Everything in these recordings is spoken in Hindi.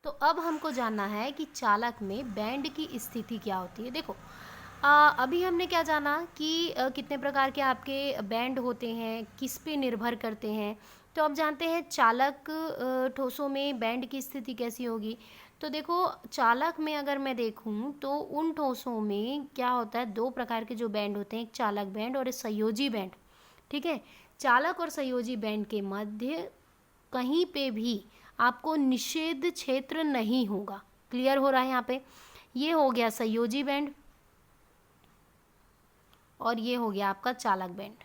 तो अब हमको जानना है कि चालक में बैंड की स्थिति क्या होती है। देखो, अभी हमने क्या जाना कि कितने प्रकार के आपके बैंड होते हैं, किस पे निर्भर करते हैं। तो अब जानते हैं चालक ठोसों में बैंड की स्थिति कैसी होगी। तो देखो, चालक में अगर मैं देखूं तो उन ठोसों में क्या होता है, दो प्रकार के जो बैंड होते हैं, एक चालक बैंड और एक संयोजी बैंड। ठीक है। चालक और संयोजी बैंड के मध्य कहीं पे भी आपको निषेध क्षेत्र नहीं होगा। क्लियर हो रहा है यहाँ पे। ये हो गया संयोजी बैंड और ये हो गया आपका चालक बैंड।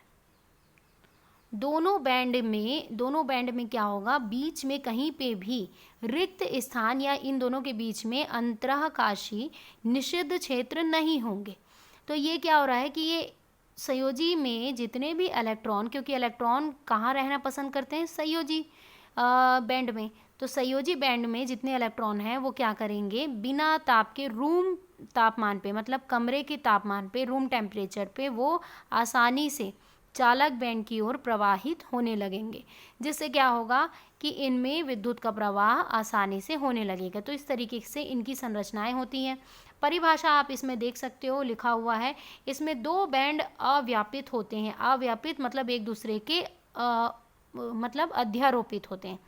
दोनों बैंड में क्या होगा, बीच में कहीं पे भी रिक्त स्थान या इन दोनों के बीच में अंतरकाशी निषिद्ध क्षेत्र नहीं होंगे। तो ये क्या हो रहा है कि ये संयोजी में जितने भी इलेक्ट्रॉन, क्योंकि इलेक्ट्रॉन कहाँ रहना पसंद करते हैं, संयोजी बैंड में। तो संयोजी बैंड में जितने इलेक्ट्रॉन हैं वो क्या करेंगे, बिना ताप के, रूम तापमान पे, मतलब कमरे के तापमान पे, रूम टेम्परेचर पे, वो आसानी से चालक बैंड की ओर प्रवाहित होने लगेंगे, जिससे क्या होगा कि इनमें विद्युत का प्रवाह आसानी से होने लगेगा। तो इस तरीके से इनकी संरचनाएं होती हैं। परिभाषा आप इसमें देख सकते हो, लिखा हुआ है। इसमें दो बैंड अव्यापित होते हैं। अव्यापित मतलब एक दूसरे के मतलब अध्यारोपित होते हैं।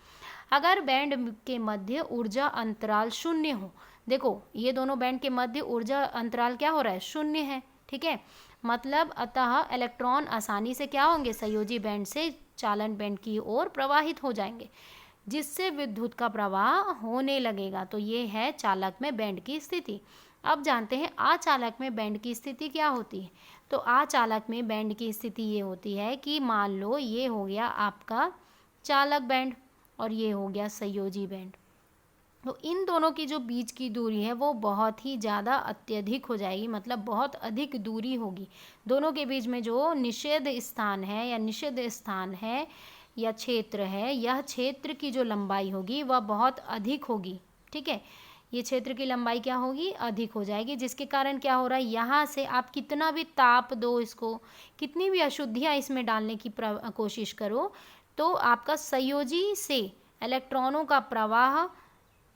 अगर बैंड के मध्य ऊर्जा अंतराल शून्य हो, देखो ये दोनों बैंड के मध्य ऊर्जा अंतराल क्या हो रहा है, शून्य है। ठीक है। मतलब अतः इलेक्ट्रॉन आसानी से क्या होंगे, संयोजी बैंड से चालन बैंड की ओर प्रवाहित हो जाएंगे, जिससे विद्युत का प्रवाह होने लगेगा। तो ये है चालक में बैंड की स्थिति। अब जानते हैं आचालक में बैंड की स्थिति क्या होती है। तो आचालक में बैंड की स्थिति ये होती है कि मान लो ये हो गया आपका चालक बैंड और ये हो गया संयोजी बैंड। तो इन दोनों की जो बीच की दूरी है वो बहुत ही ज़्यादा अत्यधिक हो जाएगी, मतलब बहुत अधिक दूरी होगी। दोनों के बीच में जो निषेध स्थान है या निषिद्ध स्थान है या क्षेत्र है, यह क्षेत्र की जो लंबाई होगी वह बहुत अधिक होगी। ठीक है। ये क्षेत्र की लंबाई क्या होगी, अधिक हो जाएगी, जिसके कारण क्या हो रहा है, यहाँ से आप कितना भी ताप दो इसको, कितनी भी अशुद्धियाँ इसमें डालने की कोशिश करो, तो आपका संयोजी से इलेक्ट्रॉनों का प्रवाह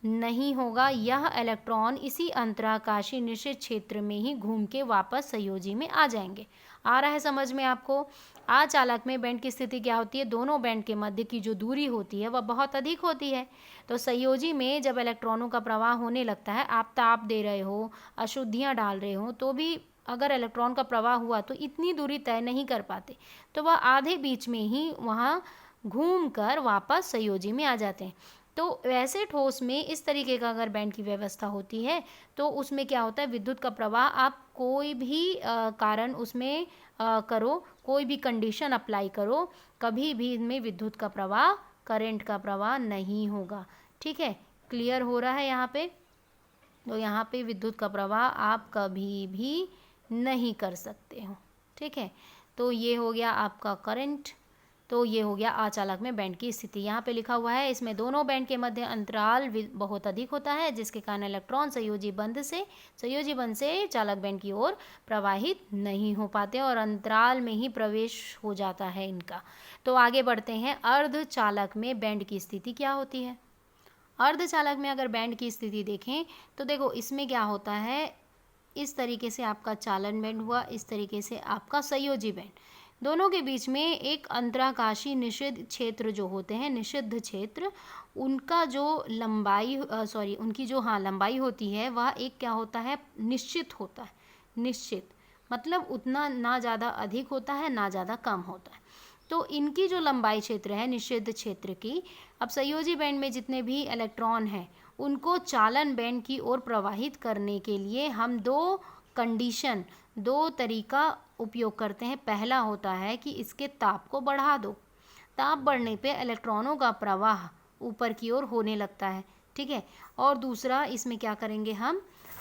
नहीं होगा। यह इलेक्ट्रॉन इसी अंतराकाशीय निषिद्ध क्षेत्र में ही घूम के वापस संयोजी में आ जाएंगे। आ रहा है समझ में आपको। आचालक में बैंड की स्थिति क्या होती है, दोनों बैंड के मध्य की जो दूरी होती है वह बहुत अधिक होती है। तो संयोजी में जब इलेक्ट्रॉनों का प्रवाह होने लगता है, आप ताप दे रहे हो, अशुद्धियाँ डाल रहे हो, तो भी अगर इलेक्ट्रॉन का प्रवाह हुआ तो इतनी दूरी तय नहीं कर पाते, तो वह आधे बीच में ही वहाँ घूम कर वापस संयोजी में आ जाते हैं। तो वैसे ठोस में इस तरीके का अगर बैंड की व्यवस्था होती है तो उसमें क्या होता है, विद्युत का प्रवाह आप कोई भी कारण उसमें करो, कोई भी कंडीशन अप्लाई करो, कभी भी इनमें विद्युत का प्रवाह, करंट का प्रवाह नहीं होगा। ठीक है। क्लियर हो रहा है यहाँ पे। तो यहाँ पे विद्युत का प्रवाह आप कभी भी नहीं कर सकते हो। ठीक है। तो ये हो गया आपका करंट। तो ये हो गया आचालक में बैंड की स्थिति। यहाँ पे लिखा हुआ है, इसमें दोनों बैंड के मध्य अंतराल बहुत अधिक होता है, जिसके कारण इलेक्ट्रॉन संयोजी बंध से चालक बैंड की ओर प्रवाहित नहीं हो पाते और अंतराल में ही प्रवेश हो जाता है इनका। तो आगे बढ़ते हैं, अर्धचालक में बैंड की स्थिति क्या होती है। अर्धचालक में अगर बैंड की स्थिति देखें तो देखो इसमें क्या होता है, इस तरीके से आपका चालन बैंड हुआ, इस तरीके से आपका संयोजी बैंड। दोनों के बीच में एक अंतराकाशीय निषिद्ध क्षेत्र जो होते हैं, निषिद्ध क्षेत्र, उनका जो लंबाई उनकी जो लंबाई होती है वह एक क्या होता है, निश्चित होता है। निश्चित मतलब उतना ना ज़्यादा अधिक होता है ना ज़्यादा कम होता है। तो इनकी जो लंबाई क्षेत्र है निषिद्ध क्षेत्र की, अब संयोजी बैंड में जितने भी इलेक्ट्रॉन हैं उनको चालन बैंड की ओर प्रवाहित करने के लिए हम दो तरीका उपयोग करते हैं। पहला होता है कि इसके ताप को बढ़ा दो, ताप बढ़ने पे इलेक्ट्रॉनों का प्रवाह ऊपर की ओर होने लगता है। ठीक है। और दूसरा इसमें क्या करेंगे हम,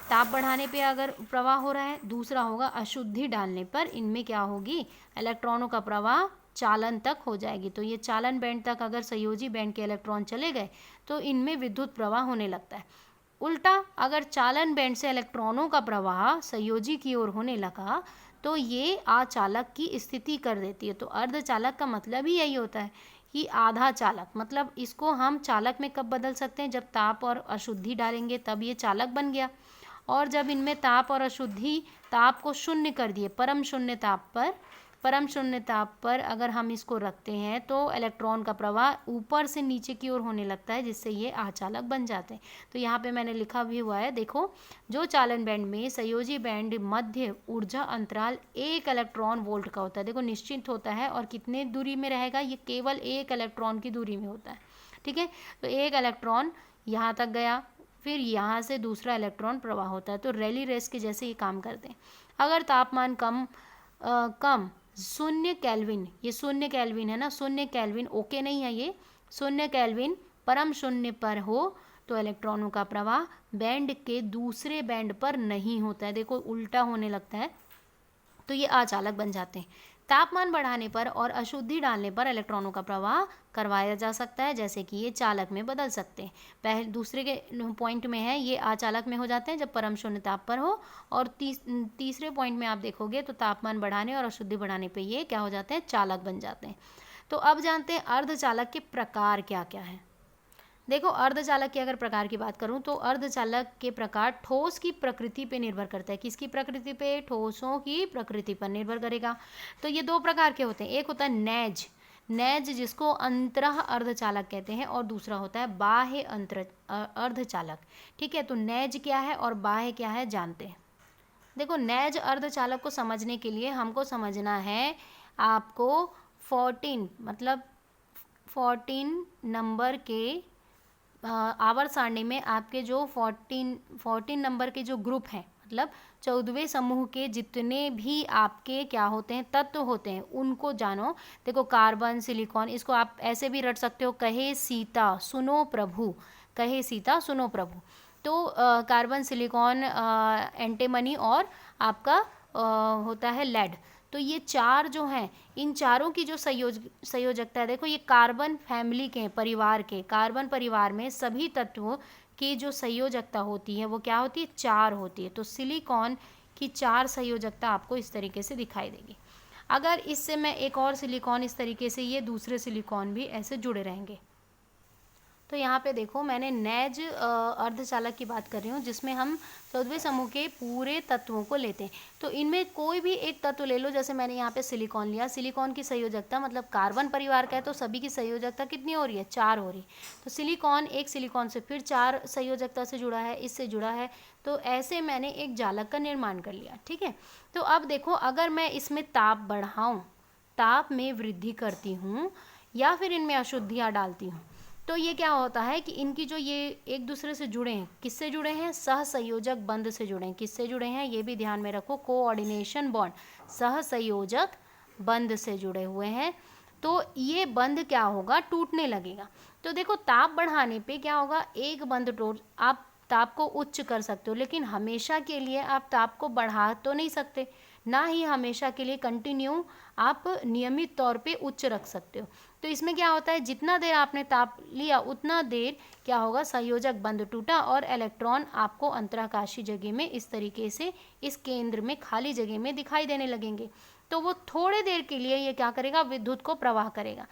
ताप बढ़ाने पे अगर प्रवाह हो रहा है, दूसरा होगा अशुद्धि डालने पर इनमें क्या होगी, इलेक्ट्रॉनों का प्रवाह चालन तक हो जाएगी। तो ये चालन बैंड तक अगर संयोजी बैंड के इलेक्ट्रॉन चले गए तो इनमें विद्युत प्रवाह होने लगता है। उल्टा अगर चालन बैंड से इलेक्ट्रॉनों का प्रवाह संयोजी की ओर होने लगा तो ये आचालक की स्थिति कर देती है। तो अर्धचालक का मतलब ही यही होता है कि आधा चालक, मतलब इसको हम चालक में कब बदल सकते हैं, जब ताप और अशुद्धि डालेंगे तब ये चालक बन गया। और जब इनमें ताप और अशुद्धि ताप को शून्य कर दिए, परम शून्य ताप पर अगर हम इसको रखते हैं तो इलेक्ट्रॉन का प्रवाह ऊपर से नीचे की ओर होने लगता है, जिससे ये आचालक बन जाते हैं। तो यहाँ पे मैंने लिखा भी हुआ है, देखो, जो चालन बैंड में संयोजी बैंड मध्य ऊर्जा अंतराल 1 इलेक्ट्रॉन वोल्ट का होता है। देखो निश्चित होता है, और कितने दूरी में रहेगा, ये केवल 1 इलेक्ट्रॉन की दूरी में होता है। ठीक है, तो 1 इलेक्ट्रॉन यहाँ तक गया, फिर यहाँ से दूसरा इलेक्ट्रॉन प्रवाह होता है। तो रैली रेस के जैसे ये काम करते हैं। अगर तापमान कम 0 केल्विन, ये 0 केल्विन है ना, 0 केल्विन ओके नहीं है, ये 0 केल्विन परम शून्य पर हो तो इलेक्ट्रॉनों का प्रवाह बैंड के दूसरे बैंड पर नहीं होता है। देखो उल्टा होने लगता है, तो ये अचालक बन जाते हैं। तापमान बढ़ाने पर और अशुद्धि डालने पर इलेक्ट्रॉनों का प्रवाह करवाया जा सकता है, जैसे कि ये चालक में बदल सकते हैं। पहले दूसरे के पॉइंट में है ये अचालक में हो जाते हैं जब परम शून्य ताप पर हो, और तीसरे पॉइंट में आप देखोगे तो तापमान बढ़ाने और अशुद्धि बढ़ाने पे ये क्या हो जाते हैं, चालक बन जाते हैं। तो अब जानते हैं अर्धचालक के प्रकार क्या क्या हैं। देखो अर्धचालक के अगर प्रकार की बात करूं तो अर्धचालक के प्रकार ठोस की प्रकृति पे निर्भर करता है। किसकी प्रकृति पे, ठोसों की प्रकृति पर निर्भर करेगा। तो ये 2 प्रकार के होते हैं, एक होता है नेज जिसको अंतरः अर्धचालक कहते हैं, और दूसरा होता है बाह्य अर्धचालक। ठीक है, तो नेज क्या है और बाह्य क्या है जानते हैं। देखो नेज अर्धचालक को समझने के लिए हमको समझना है आपको 14 नंबर के आवर्त सारणी में आपके जो 14 नंबर के जो ग्रुप हैं, मतलब 14वें समूह के जितने भी आपके क्या होते हैं, तत्व होते हैं, उनको जानो। देखो कार्बन, सिलिकॉन, इसको आप ऐसे भी रट सकते हो, कहे सीता सुनो प्रभु, कहे सीता सुनो प्रभु। तो कार्बन, सिलिकॉन, एंटीमनी और आपका होता है लेड। तो ये 4 जो हैं, इन चारों की जो संयोजकता है, देखो ये कार्बन फैमिली के, परिवार के, कार्बन परिवार में सभी तत्वों की जो संयोजकता होती है वो क्या होती है, 4 होती है। तो सिलिकॉन की 4 संयोजकता आपको इस तरीके से दिखाई देगी। अगर इससे मैं एक और सिलिकॉन इस तरीके से, ये दूसरे सिलिकॉन भी ऐसे जुड़े रहेंगे। तो यहाँ पे देखो मैंने नेज अर्धचालक की बात कर रही हूँ, जिसमें हम 14वें समूह के पूरे तत्वों को लेते हैं। तो इनमें कोई भी एक तत्व ले लो, जैसे मैंने यहाँ पे सिलिकॉन लिया, सिलिकॉन की संयोजकता, मतलब कार्बन परिवार का है तो सभी की संयोजकता कितनी हो रही है, 4 हो रही। तो सिलिकॉन, एक सिलिकॉन से फिर 4 संयोजकता से जुड़ा है, इससे जुड़ा है, तो ऐसे मैंने एक जालक का निर्माण कर लिया। ठीक है, तो अब देखो अगर मैं इसमें ताप बढ़ाऊँ, ताप में वृद्धि करती हूँ या फिर इनमें अशुद्धियाँ डालती हूँ, तो ये क्या होता है कि इनकी जो ये एक दूसरे से जुड़े हैं, किससे जुड़े हैं, सहसंयोजक बंध से जुड़े हैं। किससे जुड़े हैं ये भी ध्यान में रखो, कोऑर्डिनेशन बॉन्ड, सहसंयोजक बंध से जुड़े हुए हैं। तो ये बंध क्या होगा, टूटने लगेगा। तो देखो ताप बढ़ाने पे क्या होगा, एक बंध टूट, आप ताप को उच्च कर सकते हो, लेकिन हमेशा के लिए आप ताप को बढ़ा तो नहीं सकते, ना ही हमेशा के लिए कंटिन्यू आप नियमित तौर पे उच्च रख सकते हो। तो इसमें क्या होता है, जितना देर आपने ताप लिया उतना देर क्या होगा, संयोजक बंध टूटा और इलेक्ट्रॉन आपको अंतराकाशीय जगह में इस तरीके से इस केंद्र में खाली जगह में दिखाई देने लगेंगे। तो वो थोड़े देर के लिए ये क्या करेगा, विद्युत को प्रवाह करेगा,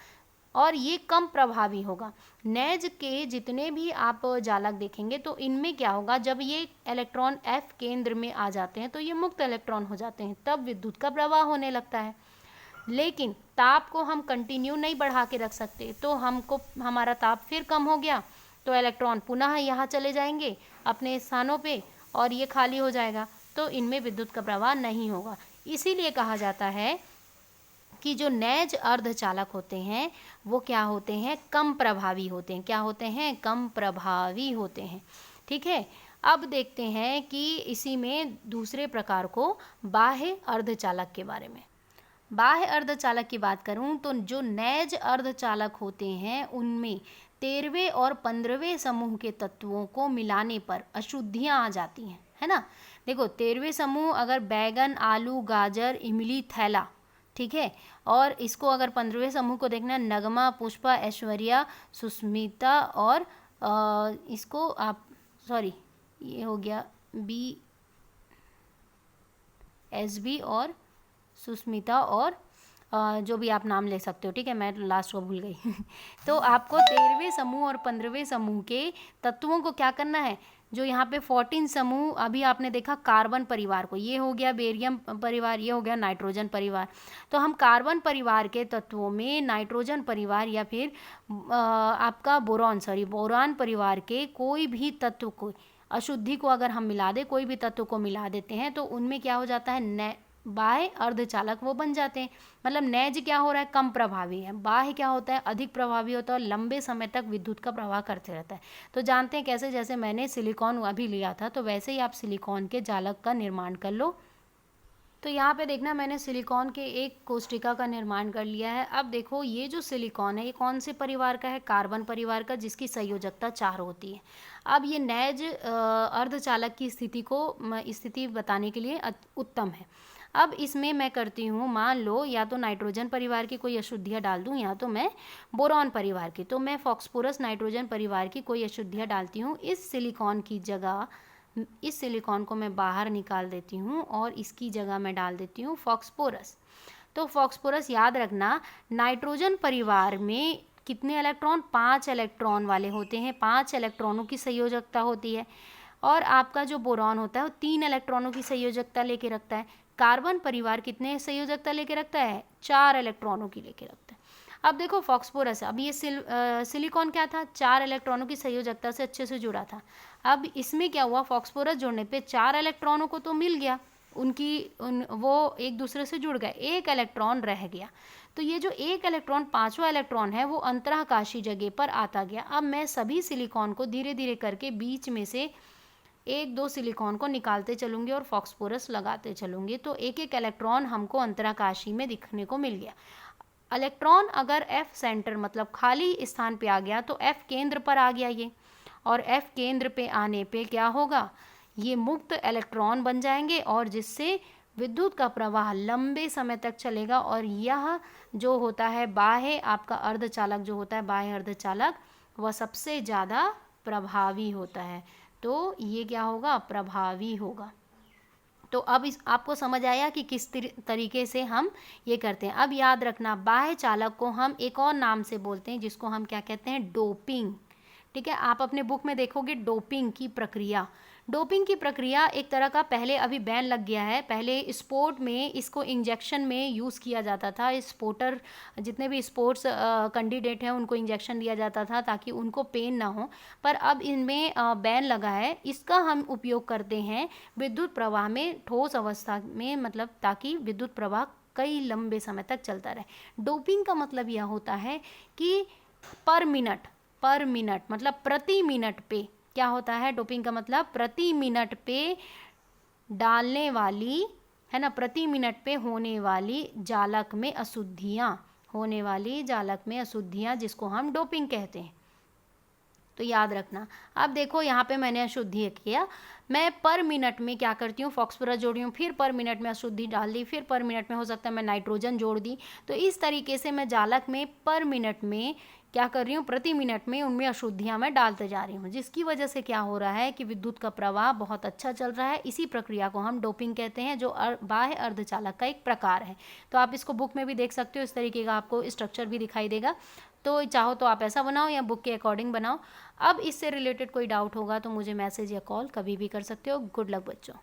और ये कम प्रभावी होगा। नेज के जितने भी आप जालक देखेंगे तो इनमें क्या होगा, जब ये इलेक्ट्रॉन F केंद्र में आ जाते हैं तो ये मुक्त इलेक्ट्रॉन हो जाते हैं, तब विद्युत का प्रवाह होने लगता है। लेकिन ताप को हम कंटिन्यू नहीं बढ़ा के रख सकते, तो हमारा ताप फिर कम हो गया तो इलेक्ट्रॉन पुनः यहाँ चले जाएंगे अपने स्थानों पे और ये खाली हो जाएगा, तो इनमें विद्युत का प्रवाह नहीं होगा। इसीलिए कहा जाता है कि जो नेज अर्धचालक होते हैं वो क्या होते हैं, कम प्रभावी होते हैं। क्या होते हैं, कम प्रभावी होते हैं। ठीक है, अब देखते हैं कि इसी में दूसरे प्रकार को बाह्य अर्धचालक के बारे में। बाह्य अर्धचालक की बात करूं तो जो नेज अर्धचालक होते हैं उनमें 13वें और 15वें समूह के तत्वों को मिलाने पर अशुद्धियां आ जाती हैं, है ना। देखो 13वें समूह अगर बैगन, आलू, गाजर, इमली, थैला, ठीक है, और इसको अगर 15वें समूह को देखना, नगमा, पुष्पा, ऐश्वर्या, सुस्मिता और इसको आप ये हो गया SB और सुस्मिता और जो भी आप नाम ले सकते हो, ठीक है, मैं लास्ट को भूल गई तो आपको 13वें समूह और 15वें समूह के तत्वों को क्या करना है, जो यहाँ पे 14 समूह अभी आपने देखा कार्बन परिवार को, ये हो गया बेरियम परिवार, ये हो गया नाइट्रोजन परिवार। तो हम कार्बन परिवार के तत्वों में नाइट्रोजन परिवार या फिर आपका बोरान परिवार के कोई भी तत्व को, अशुद्धि को अगर हम मिला दें, कोई भी तत्व को मिला देते हैं तो उनमें क्या हो जाता है, बाह्य अर्धचालक वो बन जाते हैं। मतलब नेज क्या हो रहा है, कम प्रभावी है, बाह्य क्या होता है, अधिक प्रभावी होता है और लंबे समय तक विद्युत का प्रवाह करते रहता है। तो जानते हैं कैसे, जैसे मैंने सिलिकॉन अभी लिया था तो वैसे ही आप सिलिकॉन के जालक का निर्माण कर लो। तो यहाँ पे देखना, मैंने सिलिकॉन के एक कोष्टिका का निर्माण कर लिया है। अब देखो ये जो सिलिकॉन है ये कौन से परिवार का है, कार्बन परिवार का, जिसकी संयोजकता 4 होती है। अब ये नेज अर्धचालक की स्थिति बताने के लिए उत्तम है। अब इसमें मैं करती हूँ, मान लो या तो नाइट्रोजन परिवार की कोई अशुद्धियाँ डाल दूँ या तो मैं बोरॉन परिवार की, तो मैं फॉस्फोरस नाइट्रोजन परिवार की कोई अशुद्धियाँ डालती हूँ। इस सिलिकॉन की जगह, इस सिलिकॉन को मैं बाहर निकाल देती हूँ और इसकी जगह मैं डाल देती हूँ फॉस्फोरस। तो फॉस्फोरस याद रखना, नाइट्रोजन परिवार में कितने इलेक्ट्रॉन, 5 इलेक्ट्रॉन वाले होते हैं, 5 इलेक्ट्रॉनों की संयोजकता होती है। और आपका जो बोरॉन होता है वो 3 इलेक्ट्रॉनों की संयोजकता लेके रखता है। कार्बन परिवार कितने संयोजकता लेके रखता है, 4 इलेक्ट्रॉनों की लेके रखता है। अब देखो फॉस्फोरस, अब ये सिलिकॉन क्या था, 4 इलेक्ट्रॉनों की संयोजकता से अच्छे से जुड़ा था। अब इसमें क्या हुआ, फॉस्फोरस जोड़ने पे 4 इलेक्ट्रॉनों को तो मिल गया, वो एक दूसरे से जुड़ गए, 1 इलेक्ट्रॉन रह गया। तो ये जो 1 इलेक्ट्रॉन, 5वां इलेक्ट्रॉन है, वो अंतराकाशी जगह पर आता गया। अब मैं सभी सिलिकॉन को धीरे धीरे करके बीच में से 1-2 सिलिकॉन को निकालते चलूँगी और फॉस्फोरस लगाते चलूँगी। तो 1-1 इलेक्ट्रॉन हमको अंतराकाशी में दिखने को मिल गया। इलेक्ट्रॉन अगर F सेंटर मतलब खाली स्थान पे आ गया तो F केंद्र पर आ गया ये, और F केंद्र पे आने पे क्या होगा, ये मुक्त इलेक्ट्रॉन बन जाएंगे और जिससे विद्युत का प्रवाह लंबे समय तक चलेगा। और यह जो होता है बाह्य आपका अर्धचालक जो होता है, बाह्य अर्धचालक, वह सबसे ज़्यादा प्रभावी होता है। तो ये क्या होगा, प्रभावी होगा। तो अब आपको समझ आया कि किस तरीके से हम ये करते हैं। अब याद रखना, बाह्य चालक को हम एक और नाम से बोलते हैं जिसको हम क्या कहते हैं, डोपिंग। ठीक है, आप अपने बुक में देखोगे डोपिंग की प्रक्रिया। डोपिंग की प्रक्रिया एक तरह का, पहले अभी बैन लग गया है, पहले स्पोर्ट में इसको इंजेक्शन में यूज़ किया जाता था। स्पोर्टर जितने भी स्पोर्ट्स कैंडिडेट हैं उनको इंजेक्शन दिया जाता था ताकि उनको पेन ना हो, पर अब इनमें बैन लगा है। इसका हम उपयोग करते हैं विद्युत प्रवाह में, ठोस अवस्था में, मतलब ताकि विद्युत प्रवाह कई लंबे समय तक चलता रहे। डोपिंग का मतलब यह होता है कि पर मिनट मतलब प्रति मिनट पे, क्या होता है डोपिंग का मतलब, प्रति मिनट पे डालने वाली, है ना, प्रति मिनट पे होने वाली जालक में अशुद्धियाँ, होने वाली जालक में अशुद्धियाँ, जिसको हम डोपिंग कहते हैं। तो याद रखना। अब देखो यहाँ पे मैंने अशुद्धि किया, मैं पर मिनट में क्या करती हूँ, फॉस्फोरस जोड़ी हूँ, फिर पर मिनट में अशुद्धि डाल दी, फिर पर मिनट में हो सकता है मैं नाइट्रोजन जोड़ दी। तो इस तरीके से मैं जालक में पर मिनट में क्या कर रही हूँ, प्रति मिनट में उनमें अशुद्धियाँ मैं डालते जा रही हूँ, जिसकी वजह से क्या हो रहा है कि विद्युत का प्रवाह बहुत अच्छा चल रहा है। इसी प्रक्रिया को हम डोपिंग कहते हैं, जो बाह्य अर्धचालक का एक प्रकार है। तो आप इसको बुक में भी देख सकते हो, इस तरीके का आपको स्ट्रक्चर भी दिखाई देगा। तो चाहो तो आप ऐसा बनाओ या बुक के अकॉर्डिंग बनाओ। अब इससे रिलेटेड कोई डाउट होगा तो मुझे मैसेज या कॉल कभी भी कर सकते हो। गुड लक बच्चों।